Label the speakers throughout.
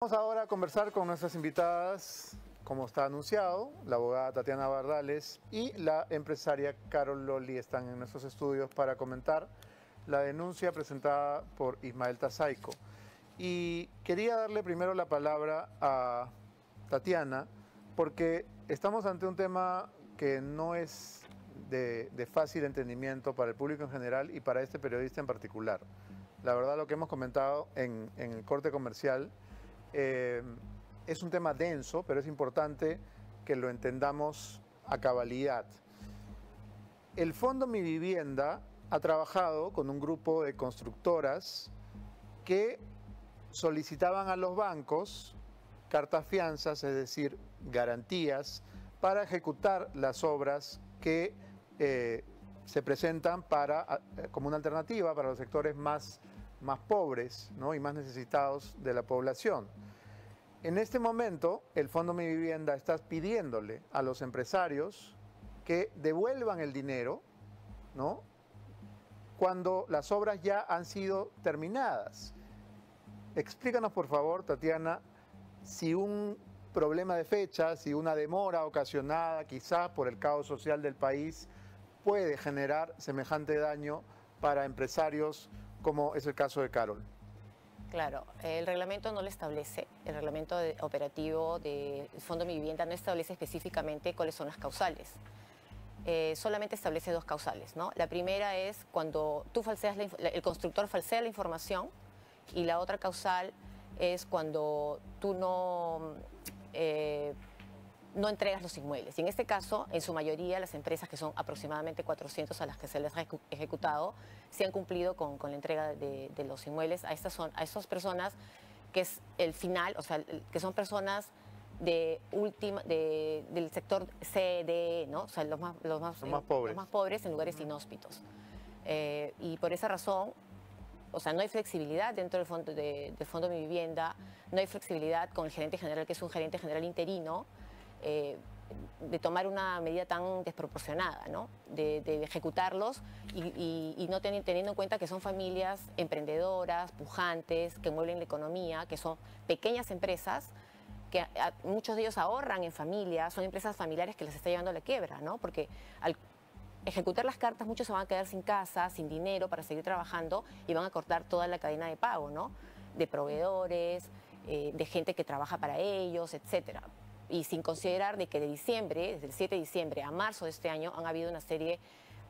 Speaker 1: Vamos ahora a conversar con nuestras invitadas, como está anunciado, la abogada Tatiana Bardales y la empresaria Carol Loli están en nuestros estudios para comentar la denuncia presentada por Ismael Tazaico. Y quería darle primero la palabra a Tatiana porque estamos ante un tema que no es de fácil entendimiento para el público en general y para este periodista en particular. La verdad, lo que hemos comentado en el corte comercial es un tema denso, pero es importante que lo entendamos a cabalidad. El Fondo Mi Vivienda ha trabajado con un grupo de constructoras que solicitaban a los bancos cartas fianzas, es decir, garantías, para ejecutar las obras que se presentan como una alternativa para los sectores más pobres, ¿no? Y más necesitados de la población. En este momento, el Fondo Mi Vivienda está pidiéndole a los empresarios que devuelvan el dinero, ¿no?, cuando las obras ya han sido terminadas. Explícanos, por favor, Tatiana, si un problema de fecha, si una demora ocasionada quizás por el caos social del país puede generar semejante daño para empresarios como es el caso de Carol.
Speaker 2: Claro, el reglamento no lo establece, el reglamento operativo del Fondo Mi Vivienda no establece específicamente cuáles son las causales. Solamente establece dos causales, ¿no? La primera es cuando tú el constructor falsea la información, y la otra causal es cuando tú no entregas los inmuebles. Y en este caso, en su mayoría, las empresas, que son aproximadamente 400 a las que se les ha ejecutado, se han cumplido con la entrega de los inmuebles a estas personas, que es el final, o sea, que son personas del sector C, D, ¿no? O sea, los más pobres. Los más pobres en lugares inhóspitos. Y por esa razón, o sea, no hay flexibilidad dentro del Fondo Mi Vivienda, no hay flexibilidad con el gerente general, que es un gerente general interino, de tomar una medida tan desproporcionada, ¿no? De ejecutarlos y no teniendo en cuenta que son familias emprendedoras, pujantes, que mueven la economía, que son pequeñas empresas, que muchos de ellos ahorran en familia, son empresas familiares que les está llevando a la quiebra, ¿no? Porque al ejecutar las cartas, muchos se van a quedar sin casa, sin dinero para seguir trabajando, y van a cortar toda la cadena de pago, ¿no? De proveedores, de gente que trabaja para ellos, etcétera. Y sin considerar de que desde el 7 de diciembre a marzo de este año han habido una serie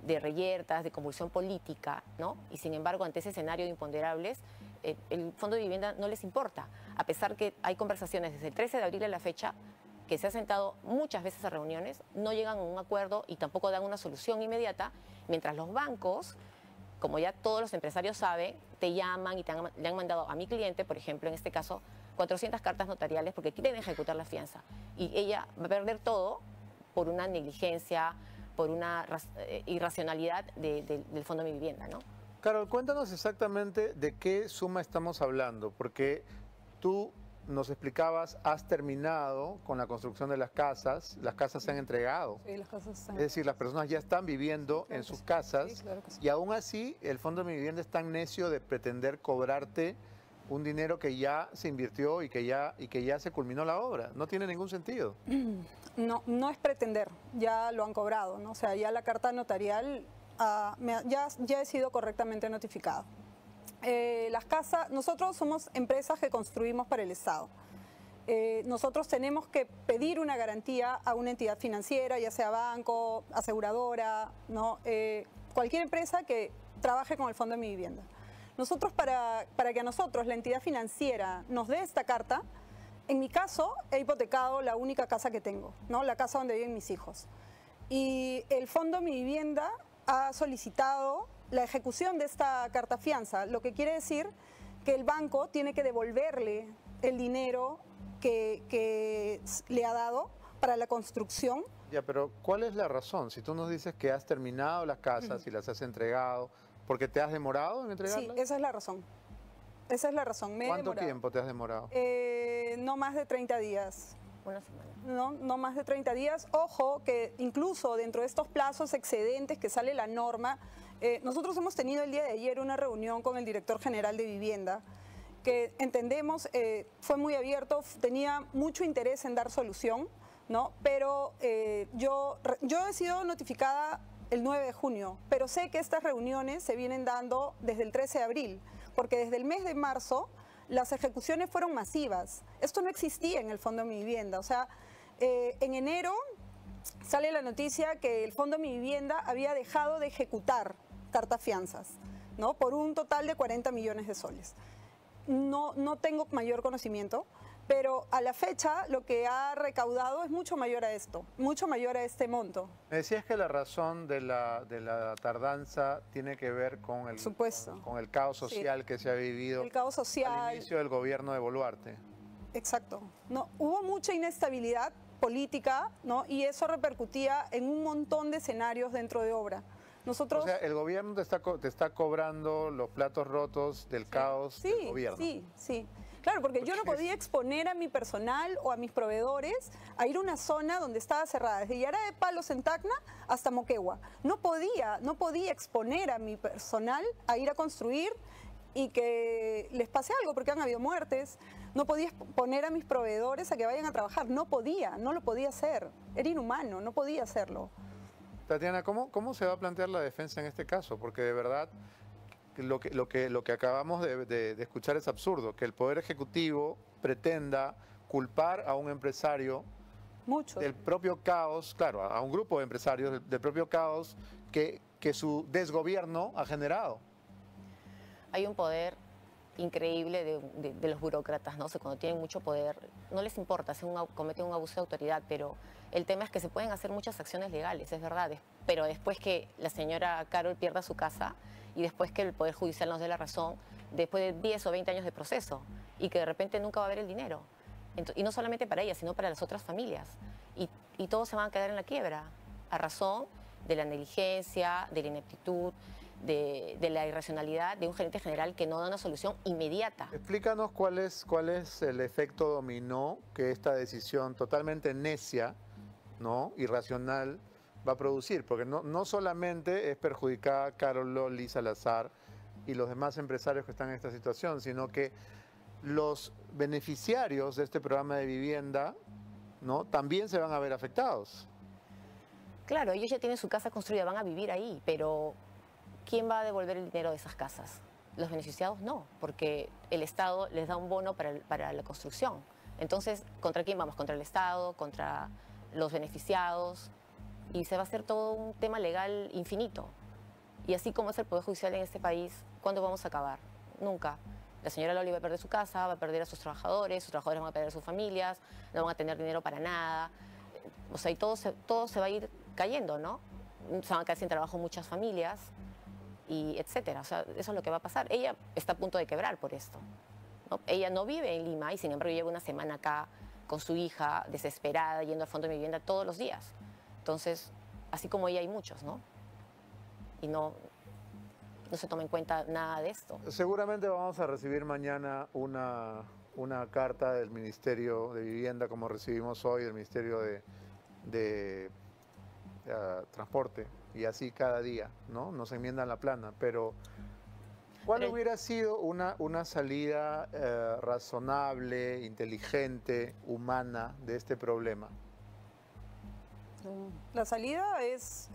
Speaker 2: de reyertas, de convulsión política, ¿no? Y sin embargo, ante ese escenario de imponderables, el Fondo de Vivienda no les importa, a pesar que hay conversaciones desde el 13 de abril a la fecha, que se ha sentado muchas veces a reuniones, no llegan a un acuerdo y tampoco dan una solución inmediata, mientras los bancos, como ya todos los empresarios saben, te llaman y le han mandado a mi cliente, por ejemplo, en este caso, 400 cartas notariales porque quieren ejecutar la fianza. Y ella va a perder todo por una negligencia, por una irracionalidad del Fondo Mi Vivienda, ¿no?
Speaker 1: Carol, cuéntanos exactamente de qué suma estamos hablando, porque tú nos explicabas, has terminado con la construcción de las casas se han entregado.
Speaker 3: Sí, las casas están.
Speaker 1: Es decir, las personas ya están viviendo en sus casas,
Speaker 3: sí, claro que sí.
Speaker 1: Y aún así el Fondo de Mi Vivienda es tan necio de pretender cobrarte un dinero que ya se invirtió y que ya se culminó la obra. No tiene ningún sentido.
Speaker 3: No es pretender, ya lo han cobrado, ¿no? O sea, ya la carta notarial ya he sido correctamente notificado. Las casas, nosotros somos empresas que construimos para el Estado. Nosotros tenemos que pedir una garantía a una entidad financiera, ya sea banco, aseguradora, ¿no? Cualquier empresa que trabaje con el Fondo de Mi Vivienda. Nosotros, para que a nosotros la entidad financiera nos dé esta carta, en mi caso he hipotecado la única casa que tengo, ¿no? La casa donde viven mis hijos. Y el Fondo Mi Vivienda ha solicitado la ejecución de esta carta fianza, lo que quiere decir que el banco tiene que devolverle el dinero que le ha dado para la construcción.
Speaker 1: Ya, pero ¿cuál es la razón? Si tú nos dices que has terminado las casas y las has entregado, ¿porque te has demorado en entregarlas?
Speaker 3: Sí, esa es la razón. Esa es la razón.
Speaker 1: ¿Cuánto tiempo te has demorado?
Speaker 3: No más de 30 días.
Speaker 2: Una semana.
Speaker 3: No más de 30 días. Ojo que incluso dentro de estos plazos excedentes que sale la norma, nosotros hemos tenido el día de ayer una reunión con el director general de Vivienda, que entendemos, fue muy abierto, tenía mucho interés en dar solución, ¿no? Pero yo he sido notificada el 9 de junio, pero sé que estas reuniones se vienen dando desde el 13 de abril, porque desde el mes de marzo las ejecuciones fueron masivas. Esto no existía en el Fondo de Mi Vivienda. O sea, en enero sale la noticia que el Fondo de Mi Vivienda había dejado de ejecutar cartas fianzas, ¿no? Por un total de 40 millones de soles. No tengo mayor conocimiento, pero a la fecha lo que ha recaudado es mucho mayor a esto, mucho mayor a este monto.
Speaker 1: Me decías que la razón de la tardanza tiene que ver con el,
Speaker 3: Supuesto.
Speaker 1: con el caos social que se ha vivido
Speaker 3: El caos social.
Speaker 1: al inicio del gobierno de Boluarte.
Speaker 3: Exacto. No, hubo mucha inestabilidad política, ¿no? Y eso repercutía en un montón de escenarios dentro de obra. Nosotros...
Speaker 1: O sea, el gobierno te está cobrando los platos rotos del caos del gobierno.
Speaker 3: Sí. Claro, porque yo no podía exponer a mi personal o a mis proveedores a ir a una zona donde estaba cerrada, desde Yara de Palos en Tacna hasta Moquegua. No podía exponer a mi personal a ir a construir y que les pase algo, porque han habido muertes. No podía poner a mis proveedores a que vayan a trabajar. No lo podía hacer. Era inhumano, no podía hacerlo.
Speaker 1: Tatiana, ¿cómo se va a plantear la defensa en este caso? Porque de verdad lo que acabamos de escuchar es absurdo, que el Poder Ejecutivo pretenda culpar a un empresario del propio caos, claro, a un grupo de empresarios del propio caos que su desgobierno ha generado.
Speaker 2: Hay un poder increíble de los burócratas, ¿no? O sea, cuando tienen mucho poder, no les importa, cometen un abuso de autoridad, pero el tema es que se pueden hacer muchas acciones legales, es verdad, pero después que la señora Carol pierda su casa y después que el Poder Judicial nos dé la razón, después de 10 o 20 años de proceso, y que de repente nunca va a haber el dinero. Y no solamente para ella, sino para las otras familias. Y todos se van a quedar en la quiebra, a razón de la negligencia, de la ineptitud, de la irracionalidad de un gerente general que no da una solución inmediata.
Speaker 1: Explícanos cuál es el efecto dominó que esta decisión totalmente necia, ¿no?, irracional, va a producir, porque no solamente es perjudicada Carol Loli Salazar y los demás empresarios que están en esta situación, sino que los beneficiarios de este programa de vivienda, ¿no?, también se van a ver afectados.
Speaker 2: Claro, ellos ya tienen su casa construida, van a vivir ahí, pero ¿quién va a devolver el dinero de esas casas? Los beneficiados no, porque el Estado les da un bono para la construcción. Entonces, ¿contra quién vamos? ¿Contra el Estado? ¿Contra los beneficiados? Y se va a hacer todo un tema legal infinito. Y así como es el Poder Judicial en este país, ¿cuándo vamos a acabar? Nunca. La señora Loli va a perder su casa, va a perder a sus trabajadores van a perder a sus familias, no van a tener dinero para nada. O sea, y todo se va a ir cayendo, ¿no? Se van a quedar sin trabajo muchas familias, y etcétera. O sea, eso es lo que va a pasar. Ella está a punto de quebrar por esto, ¿no? Ella no vive en Lima y sin embargo lleva una semana acá con su hija, desesperada, yendo al Fondo de Mi Vivienda todos los días. Entonces, así como ella hay muchos, ¿no? Y no se toma en cuenta nada de esto.
Speaker 1: Seguramente vamos a recibir mañana una carta del Ministerio de Vivienda, como recibimos hoy del Ministerio de Transporte, y así cada día, ¿no? Nos enmiendan la plana, pero ¿cuál hubiera sido una salida razonable, inteligente, humana de este problema?
Speaker 3: La salida es,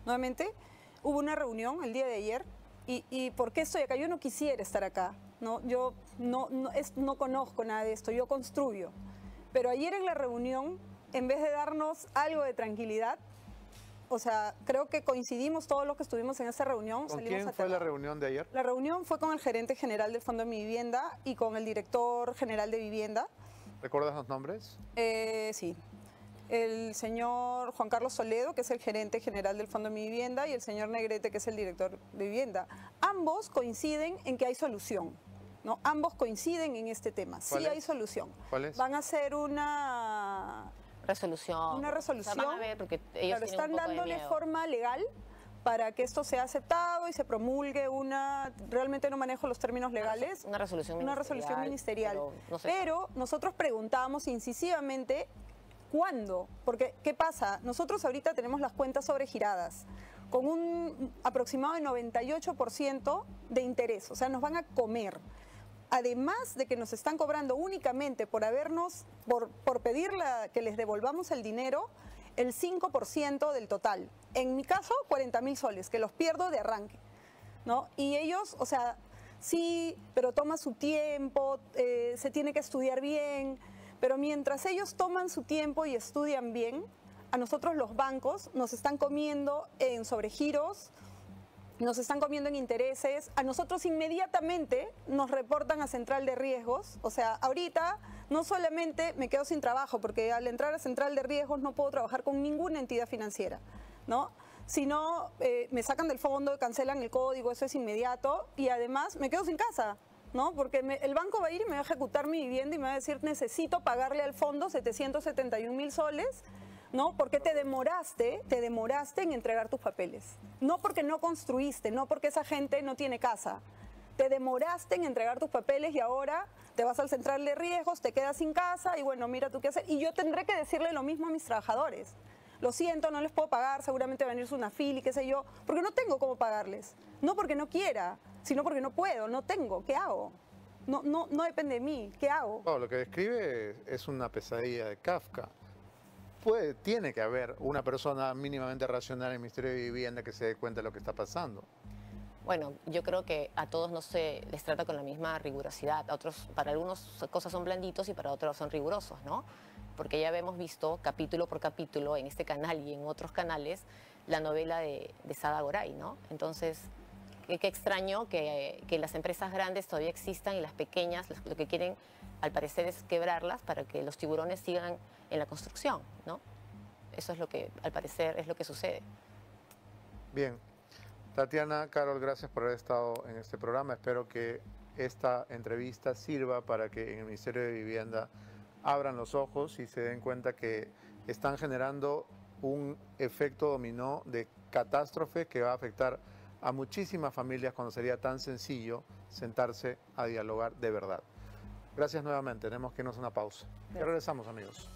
Speaker 3: nuevamente, hubo una reunión el día de ayer, y ¿por qué estoy acá? Yo no quisiera estar acá, ¿no? Yo no conozco nada de esto, yo construyo. Pero ayer en la reunión, en vez de darnos algo de tranquilidad, o sea, creo que coincidimos todos los que estuvimos en esa reunión.
Speaker 1: ¿Con quién fue la reunión de ayer?
Speaker 3: La reunión fue con el gerente general del Fondo de Mi Vivienda y con el director general de Vivienda.
Speaker 1: ¿Recuerdas los nombres?
Speaker 3: Sí. El señor Juan Carlos Soledo, que es el gerente general del Fondo de Mi Vivienda, y el señor Negrete, que es el director de Vivienda. Ambos coinciden en que hay solución, ¿no? Ambos coinciden en este tema. Sí hay solución.
Speaker 1: ¿Cuál es?
Speaker 3: Van a hacer una
Speaker 2: resolución.
Speaker 3: Una resolución.
Speaker 2: O sea, van a ver porque ellos
Speaker 3: claro, están
Speaker 2: un poco
Speaker 3: dándole
Speaker 2: de miedo.
Speaker 3: forma legal para que esto sea aceptado y se promulgue realmente no manejo los términos legales.
Speaker 2: Una resolución ministerial.
Speaker 3: Una resolución ministerial.
Speaker 2: Pero
Speaker 3: nosotros preguntábamos incisivamente cuándo, porque ¿qué pasa? Nosotros ahorita tenemos las cuentas sobregiradas con un aproximado de 98% de interés, o sea, nos van a comer. además de que nos están cobrando únicamente por pedir que les devolvamos el dinero, el 5% del total. En mi caso, 40.000 soles, que los pierdo de arranque, ¿no? Y ellos, o sea, sí, pero toma su tiempo, se tiene que estudiar bien, pero mientras ellos toman su tiempo y estudian bien, a nosotros los bancos nos están comiendo en sobregiros, nos están comiendo en intereses, a nosotros inmediatamente nos reportan a Central de Riesgos, o sea, ahorita no solamente me quedo sin trabajo, porque al entrar a Central de Riesgos no puedo trabajar con ninguna entidad financiera, ¿no? Sino me sacan del fondo, cancelan el código, eso es inmediato, y además me quedo sin casa, ¿no? Porque el banco va a ir y me va a ejecutar mi vivienda y me va a decir, necesito pagarle al fondo 771.000 soles, ¿no? Porque te demoraste en entregar tus papeles. No porque no construiste, no porque esa gente no tiene casa. Te demoraste en entregar tus papeles y ahora te vas al Central de Riesgos, te quedas sin casa y bueno, mira tú qué hacer. Y yo tendré que decirle lo mismo a mis trabajadores. Lo siento, no les puedo pagar, seguramente va a venirse una fila y qué sé yo, porque no tengo cómo pagarles. No porque no quiera, sino porque no puedo, no tengo. ¿Qué hago? No depende de mí. ¿Qué hago?
Speaker 1: No, lo que describe es una pesadilla de Kafka. Tiene que haber una persona mínimamente racional en el Ministerio de Vivienda que se dé cuenta de lo que está pasando.
Speaker 2: Bueno, yo creo que a todos no se les trata con la misma rigurosidad. A otros, para algunos cosas son blanditos y para otros son rigurosos, ¿no? Porque ya hemos visto capítulo por capítulo en este canal y en otros canales la novela de Sada Goray, ¿no? Entonces, qué extraño que las empresas grandes todavía existan y las pequeñas lo que quieren, al parecer, es quebrarlas para que los tiburones sigan en la construcción, ¿no? Eso es lo que, al parecer, es lo que sucede.
Speaker 1: Bien. Tatiana, Carol, gracias por haber estado en este programa. Espero que esta entrevista sirva para que en el Ministerio de Vivienda abran los ojos y se den cuenta que están generando un efecto dominó de catástrofe que va a afectar a muchísimas familias cuando sería tan sencillo sentarse a dialogar de verdad. Gracias nuevamente. Tenemos que irnos a una pausa. Ya regresamos, amigos.